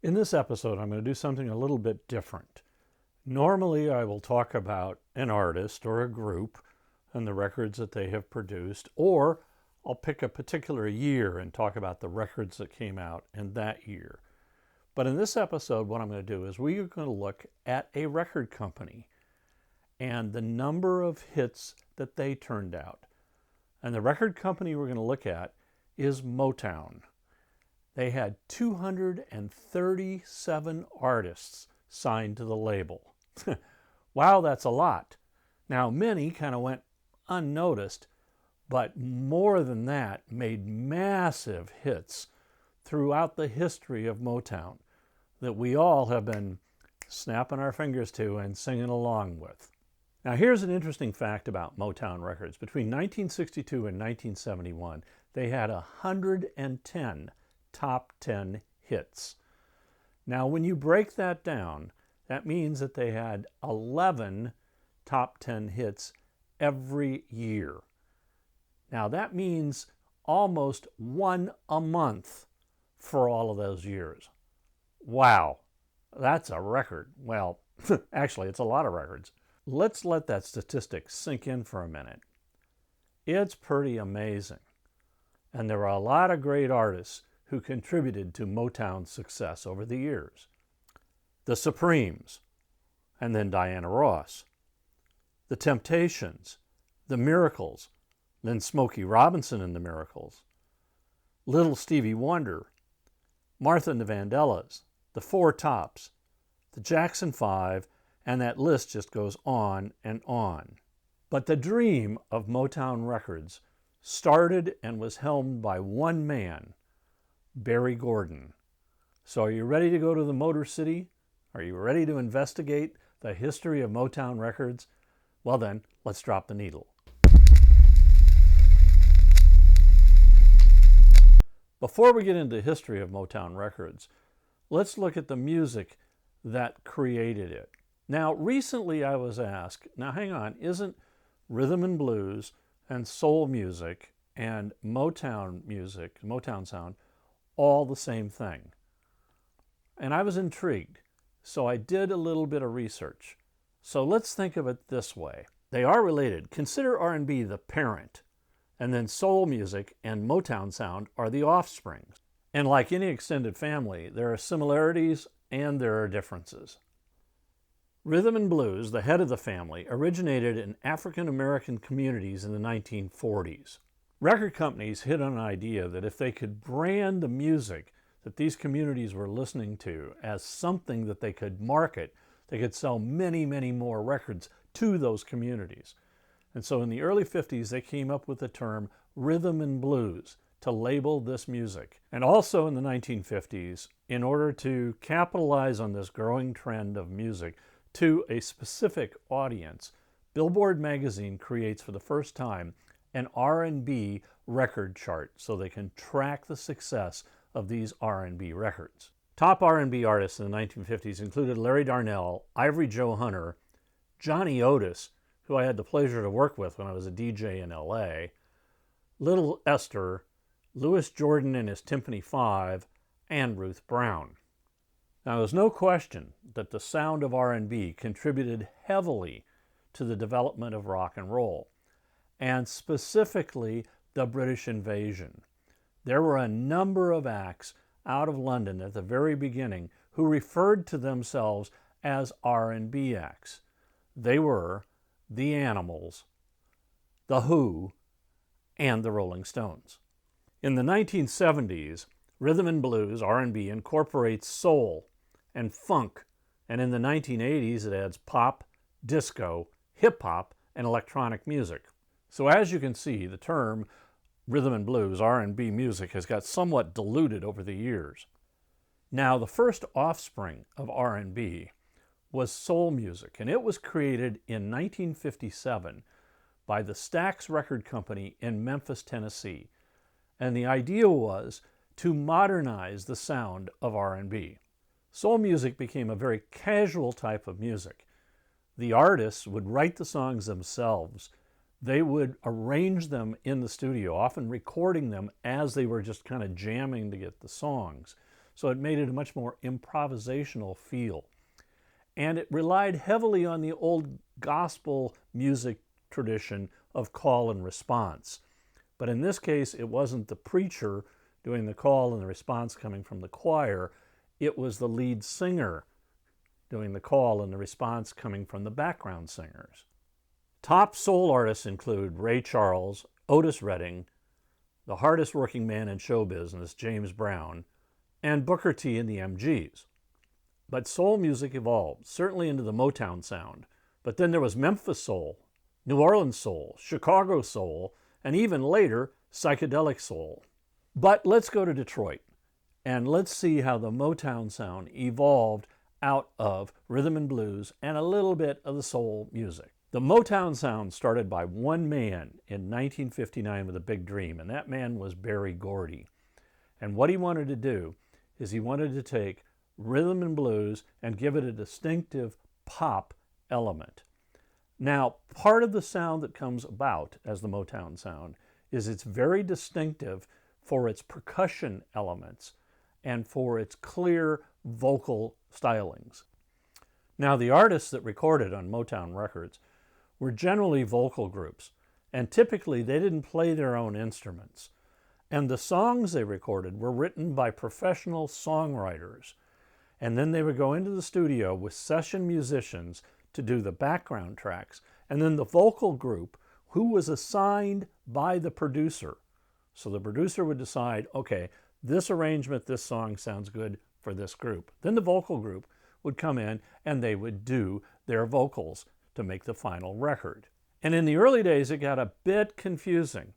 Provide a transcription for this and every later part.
In this episode, I'm going to do something a little bit different. Normally, I will talk about an artist or a group and the records that they have produced, or I'll pick a particular year and talk about the records that came out in that year. But in this episode, what I'm going to do is we are going to look at a record company and the number of hits that they turned out. And the record company we're going to look at is Motown. They had 237 artists signed to the label. Wow, that's a lot. Now, many kind of went unnoticed, but more than that, made massive hits throughout the history of Motown that we all have been snapping our fingers to and singing along with. Now, here's an interesting fact about Motown Records. Between 1962 and 1971, they had 110 top 10 hits. Now, when you break that down, that means that they had 11 top 10 hits every year. Now, that means almost one a month for all of those years. Wow, that's a record. Well, actually, it's a lot of records. Let's let that statistic sink in for a minute. It's pretty amazing. And there are a lot of great artists who contributed to Motown's success over the years. The Supremes, and then Diana Ross. The Temptations, the Miracles, then Smokey Robinson and the Miracles. Little Stevie Wonder, Martha and the Vandellas, the Four Tops, the Jackson 5, and that list just goes on and on. But the dream of Motown Records started and was helmed by one man, Berry Gordy. So are you ready to go to the Motor City? Are you ready to investigate the history of Motown Records? Well then, let's drop the needle. Before we get into the history of Motown Records, let's look at the music that created it. Now, recently I was asked, now hang on, isn't rhythm and blues and soul music and Motown music, Motown sound, all the same thing? And I was intrigued, so I did a little bit of research. So let's think of it this way. They are related. Consider R&B the parent, and then soul music and Motown sound are the offspring. And like any extended family, there are similarities and there are differences. Rhythm and blues, the head of the family, originated in African American communities in the 1940s. Record companies hit on an idea that if they could brand the music that these communities were listening to as something that they could market, they could sell many, many more records to those communities. And so in the early 50s, they came up with the term rhythm and blues to label this music. And also in the 1950s, in order to capitalize on this growing trend of music to a specific audience, Billboard magazine creates for the first time an R&B record chart so they can track the success of these R&B records. Top R&B artists in the 1950s included Larry Darnell, Ivory Joe Hunter, Johnny Otis, who I had the pleasure to work with when I was a DJ in LA, Little Esther, Louis Jordan and his Timpani 5, and Ruth Brown. Now, there's no question that the sound of R&B contributed heavily to the development of rock and roll, and specifically the British invasion. There were a number of acts out of London at the very beginning who referred to themselves as R&B acts. They were the Animals, the Who, and the Rolling Stones. In the 1970s, rhythm and blues, R&B, incorporates soul and funk, and in the 1980s it adds pop, disco, hip-hop, and electronic music. So as you can see, the term rhythm and blues, R&B music, has got somewhat diluted over the years. Now, the first offspring of R&B was soul music, and it was created in 1957 by the Stax Record Company in Memphis, Tennessee. And the idea was to modernize the sound of R&B. Soul music became a very casual type of music. The artists would write the songs themselves. They would arrange them in the studio, often recording them as they were just kind of jamming to get the songs. so it made it a much more improvisational feel. And it relied heavily on the old gospel music tradition of call and response. But in this case, it wasn't the preacher doing the call and the response coming from the choir. It was the lead singer doing the call and the response coming from the background singers. Top soul artists include Ray Charles, Otis Redding, the hardest working man in show business, James Brown, and Booker T and the MGs. But soul music evolved, certainly into the Motown sound. But then there was Memphis soul, New Orleans soul, Chicago soul, and even later, psychedelic soul. But let's go to Detroit, and let's see how the Motown sound evolved out of rhythm and blues and a little bit of the soul music. The Motown sound started by one man in 1959 with a big dream, and that man was Berry Gordy. And what he wanted to do is he wanted to take rhythm and blues and give it a distinctive pop element. Now, part of the sound that comes about as the Motown sound is it's very distinctive for its percussion elements and for its clear vocal stylings. Now, the artists that recorded on Motown records were generally vocal groups, and typically they didn't play their own instruments. And the songs they recorded were written by professional songwriters. And then they would go into the studio with session musicians to do the background tracks, and then the vocal group, who was assigned by the producer. So the producer would decide, okay, this arrangement, this song sounds good for this group. Then the vocal group would come in and they would do their vocals to make the final record. And in the early days, it got a bit confusing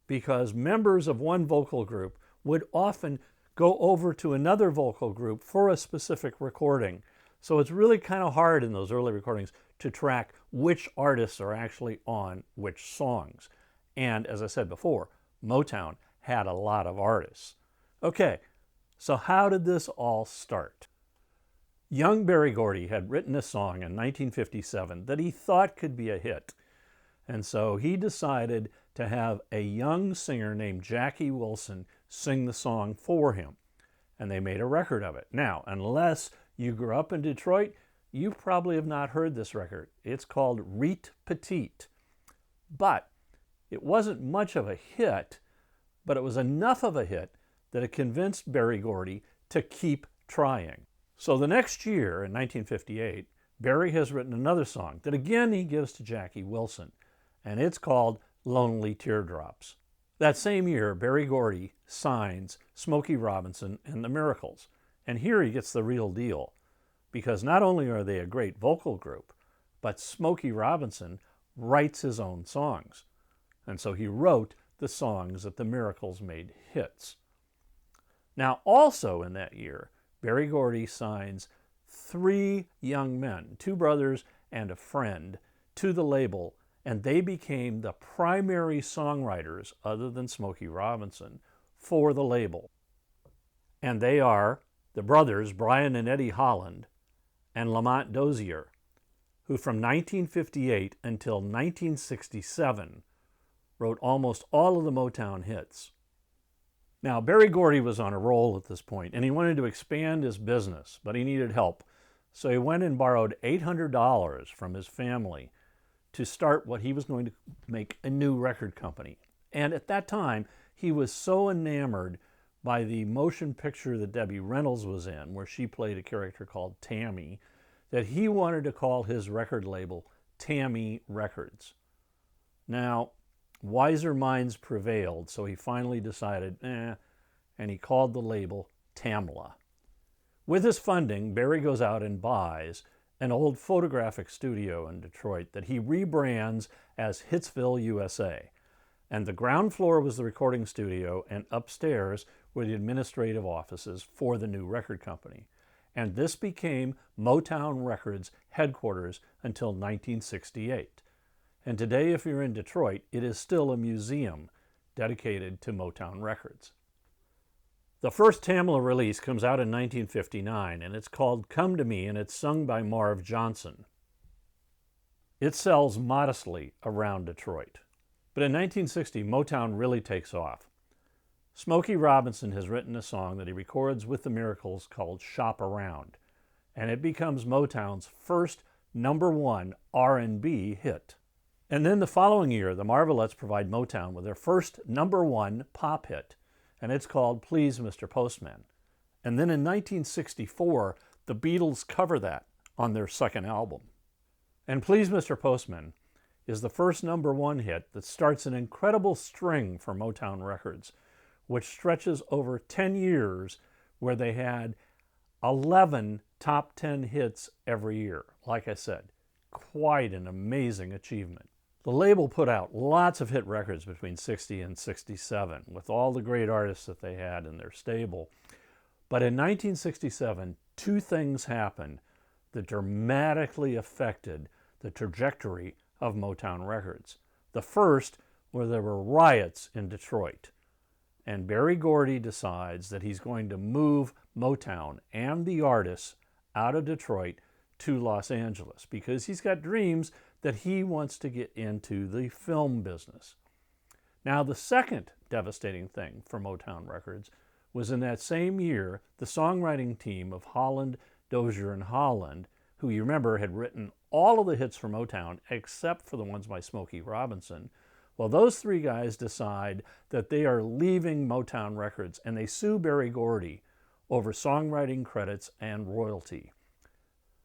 because members of one vocal group would often go over to another vocal group for a specific recording. So it's really kind of hard in those early recordings to track which artists are actually on which songs. And as I said before, Motown had a lot of artists. Okay, so how did this all start? Young Berry Gordy had written a song in 1957 that he thought could be a hit. And so he decided to have a young singer named Jackie Wilson sing the song for him. And they made a record of it. Now, unless you grew up in Detroit, you probably have not heard this record. It's called Reet Petite. But it wasn't much of a hit, but it was enough of a hit that it convinced Berry Gordy to keep trying. So the next year, in 1958, Berry has written another song that again he gives to Jackie Wilson, and it's called Lonely Teardrops. That same year, Berry Gordy signs Smokey Robinson and the Miracles, and here he gets the real deal, because not only are they a great vocal group, but Smokey Robinson writes his own songs, and so he wrote the songs that the Miracles made hits. Now, also in that year, Berry Gordy signs 3 young men, 2 brothers and a friend, to the label, and they became the primary songwriters, other than Smokey Robinson, for the label. And they are the brothers, Brian and Eddie Holland, and Lamont Dozier, who from 1958 until 1967 wrote almost all of the Motown hits. Now, Berry Gordy was on a roll at this point, and he wanted to expand his business, but he needed help. So he went and borrowed $800 from his family to start what he was going to make a new record company. And at that time, he was so enamored by the motion picture that Debbie Reynolds was in, where she played a character called Tammy, that he wanted to call his record label Tammy Records. Now, wiser minds prevailed, so he finally decided, and he called the label Tamla. With his funding, Berry goes out and buys an old photographic studio in Detroit that he rebrands as Hitsville, USA. And the ground floor was the recording studio, and upstairs were the administrative offices for the new record company. And this became Motown Records headquarters until 1968. And today, if you're in Detroit, it is still a museum dedicated to Motown Records. The first Tamla release comes out in 1959, and it's called Come to Me, and it's sung by Marv Johnson. It sells modestly around Detroit. But in 1960, Motown really takes off. Smokey Robinson has written a song that he records with the Miracles called Shop Around, and it becomes Motown's first #1 R&B hit. And then the following year, the Marvelettes provide Motown with their first #1 pop hit, and it's called Please Mr. Postman. And then in 1964, the Beatles cover that on their second album. And Please Mr. Postman is the first #1 hit that starts an incredible string for Motown Records, which stretches over 10 years, where they had 11 top 10 hits every year. Like I said, quite an amazing achievement. The label put out lots of hit records between 60 and 67 with all the great artists that they had in their stable. But in 1967, two things happened that dramatically affected the trajectory of Motown Records. The first was there were riots in Detroit, and Berry Gordy decides that he's going to move Motown and the artists out of Detroit to Los Angeles because he's got dreams that he wants to get into the film business. Now, the second devastating thing for Motown Records was in that same year, the songwriting team of Holland, Dozier, and Holland, who you remember had written all of the hits for Motown except for the ones by Smokey Robinson. Well, those three guys decide that they are leaving Motown Records, and they sue Berry Gordy over songwriting credits and royalty.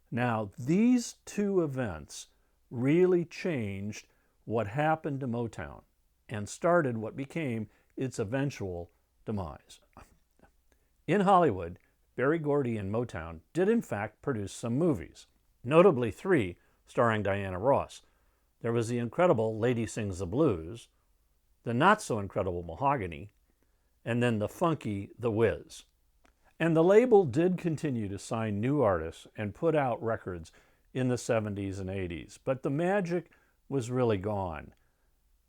Now, these two events really changed what happened to Motown and started what became its eventual demise. In Hollywood, Berry Gordy and Motown did in fact produce some movies, notably 3 starring Diana Ross. There was the incredible Lady Sings the Blues, the not-so-incredible Mahogany, and then the funky The Wiz. And the label did continue to sign new artists and put out records in the 70s and 80s, but the magic was really gone.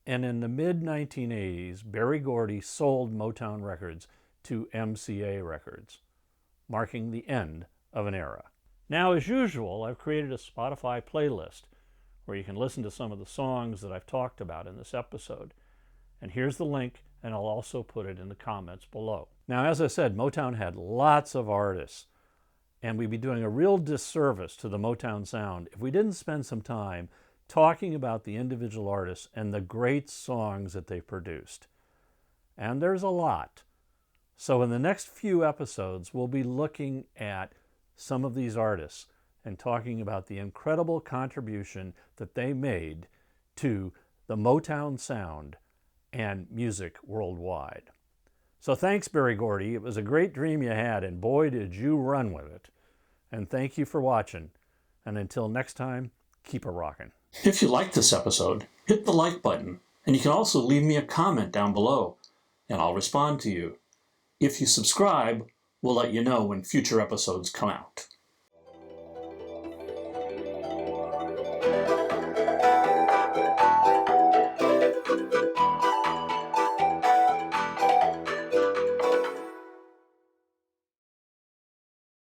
And in the mid-1980s, Berry Gordy sold Motown Records to MCA Records, marking the end of an era. Now, as usual, I've created a Spotify playlist where you can listen to some of the songs that I've talked about in this episode. And here's the link, and I'll also put it in the comments below. Now, as I said, Motown had lots of artists, and we'd be doing a real disservice to the Motown sound if we didn't spend some time talking about the individual artists and the great songs that they produced. And there's a lot. So in the next few episodes, we'll be looking at some of these artists and talking about the incredible contribution that they made to the Motown sound and music worldwide. So thanks, Berry Gordy. It was a great dream you had, and boy, did you run with it. And thank you for watching. And until next time, keep a rockin'. If you liked this episode, hit the like button, and you can also leave me a comment down below, and I'll respond to you. If you subscribe, we'll let you know when future episodes come out.